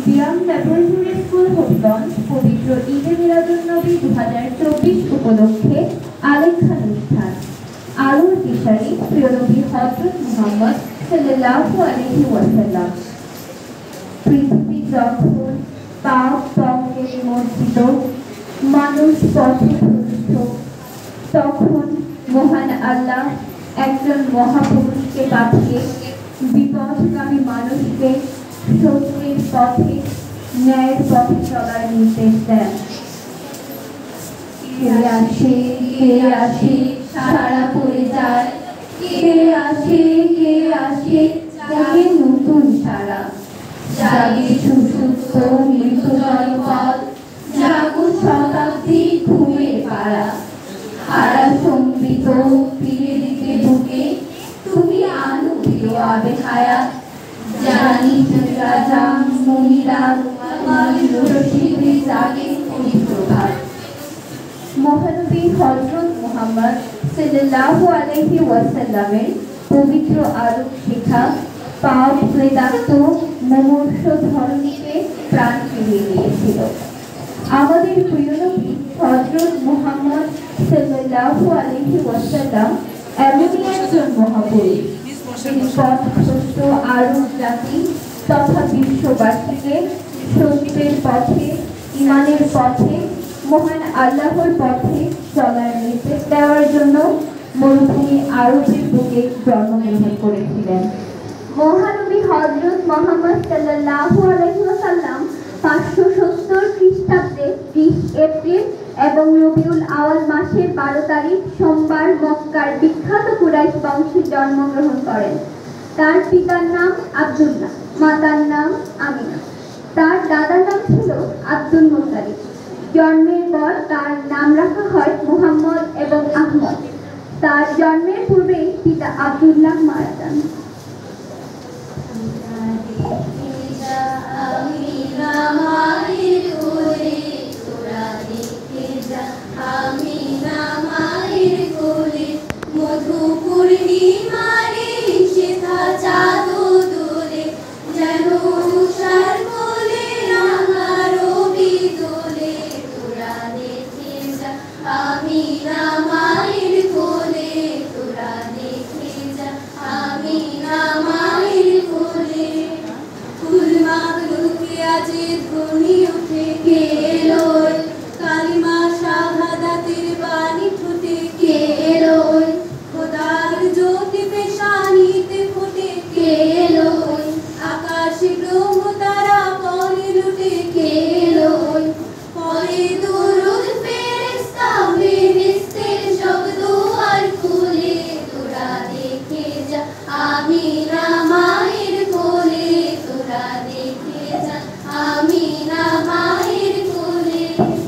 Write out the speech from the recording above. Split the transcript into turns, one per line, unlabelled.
BIAM laboratory school Habiganj পবিত্র ঈদে মিলাদুন্নবী 2024 উপলক্ষে আলেখ্যানুষ্ঠান। আলোর দিশারি প্রিয় নবী হযরত মুহাম্মদ সাল্লাল্লাহু আলাইহি ওয়াসাল্লাম। পৃথিবী যখন পাপ পঙ্কে নিমজ্জিত, মানুষ পথে প্রবিষ্ট, তখন মহান আল্লাহ একজন মহাপুরুষকে পাঠিয়ে বিপথগামী মানুষকে সত্যের পথে ন্যায়ের পথে চলার নির্দেশ দেন। কে আসে সারা পড়ে যায়, কে আসে জাগে নতুন সারা, জাগে সুসুপ্ত মৃত জনপদ, জাগো শতাব্দী ঘুমের পাড়া। হারা সম্বিত ফিরে দিতে বুকে, তুমি আনো প্রিয় আবে হায়াত। জানি রাজা মনিরা রশিদে জাগে প্রভাত। মহানবী হযরত মুহাম্মদ সাল্লাল্লাহু আলাইহি ওয়াসাল্লামের পবিত্র আলোক শিখা পাপ প্রেদাক্ত মুমূর্ষ ধরণীকে প্রাণ ফিরিয়ে দিয়েছিল। আমাদের প্রিয় নবী হযরত মুহাম্মদ সাল্লাল্লাহু আলাইহি ওয়াসাল্লাম এমনই একজন মহাপুরুষ, যিনি পথভ্রষ্ট আরব জাতি তথা বিশ্ববাসীকে সত্যের পথে, ঈমানের পথে, মহান আল্লাহর পথে চলার নির্দেশ দেওয়ার জন্য মরুভূমি আরবের বুকে জন্মগ্রহণ করেছিলেন। মহানবী হযরত মুহাম্মদ সাল্লাল্লাহু আলাইহি ওয়াসাল্লাম 570 খ্রিস্টাব্দে 20 এপ্রিল এবং রবিউল আওয়াল মাসের 12 তারিখ সোমবার মক্কার বিখ্যাত কুরাইশ বংশে জন্মগ্রহণ করেন। তার পিতার নাম আব্দুল্লাহ, মাতার নাম আমিনা। তার দাদার নাম ছিল আব্দুল মুত্তালিব। জন্মের পর তার নাম রাখা হয় মুহাম্মদ এবং আহমদ। তার জন্মের পূর্বেই পিতা আব্দুল্লাহ মারা যান।
কালিমা শাহাদাতের বাণী ঠোঁটে কে এলো,